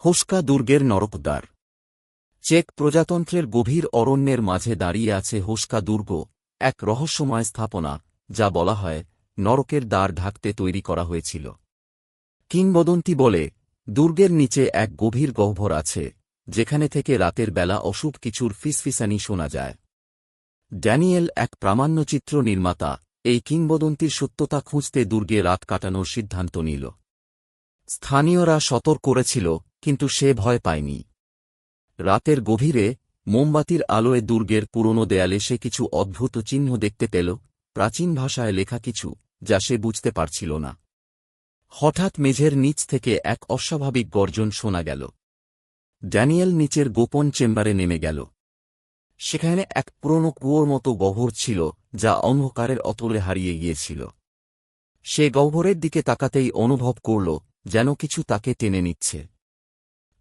হোস্কা দুর্গের নরকদ্বার। চেক প্রজাতন্ত্রের গভীর অরণ্যের মাঝে দাঁড়িয়ে আছে হোস্কা দুর্গ, এক রহস্যময় স্থাপনা, যা বলা হয় নরকের দ্বার ঢাকতে তৈরি করা হয়েছিল। কিংবদন্তি বলে, দুর্গের নিচে এক গভীর গহ্বর আছে, যেখানে থেকে রাতের বেলা অশুভ কিছুর ফিসফিসানি শোনা যায়। ড্যানিয়েল, এক প্রামাণ্যচিত্র নির্মাতা, এই কিংবদন্তির সত্যতা খুঁজতে দুর্গে রাত কাটানোর সিদ্ধান্ত নিল। স্থানীয়রা সতর্ক করেছিল, কিন্তু সে ভয় পায়নি। রাতের গভীরে মোমবাতির আলোয় দুর্গের পুরনো দেয়ালে সে কিছু অদ্ভুত চিহ্ন দেখতে পেল, প্রাচীন ভাষায় লেখা কিছু, যা সে বুঝতে পারছিল না। হঠাৎ মেঝের নিচ থেকে এক অস্বাভাবিক গর্জন শোনা গেল। ড্যানিয়েল নিচের গোপন চেম্বারে নেমে গেল। সেখানে এক পুরনো কুয়োর মতো গহ্বর ছিল, যা অন্ধকারের অতলে হারিয়ে গিয়েছিল। সে গহ্বরের দিকে তাকাতেই অনুভব করল, যেন কিছু তাকে টেনে নিচ্ছে।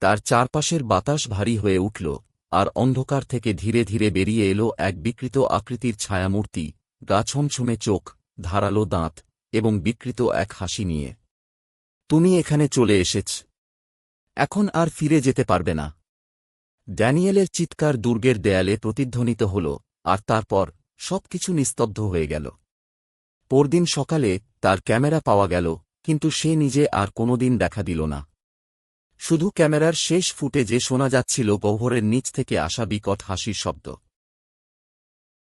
তার চারপাশের বাতাস ভারী হয়ে উঠল, আর অন্ধকার থেকে ধীরে ধীরে বেরিয়ে এলো এক বিকৃত আকৃতির ছায়ামূর্তি, গা ছমছমে চোখ, ধারালো দাঁত এবং বিকৃত এক হাসি নিয়ে। তুমি এখানে চলে এসেছ, এখন আর ফিরে যেতে পারবে না। ড্যানিয়েলের চিৎকার দুর্গের দেয়ালে প্রতিধ্বনিত হল, আর তারপর সবকিছু নিস্তব্ধ হয়ে গেল। পরদিন সকালে তার ক্যামেরা পাওয়া গেল, কিন্তু সে নিজে আর কোনোদিন দেখা দিল না। শুধু ক্যামেরার শেষ ফুটেজে শোনা যাচ্ছিল গহ্বরের নিচ থেকে আসা বিকট হাসির শব্দ।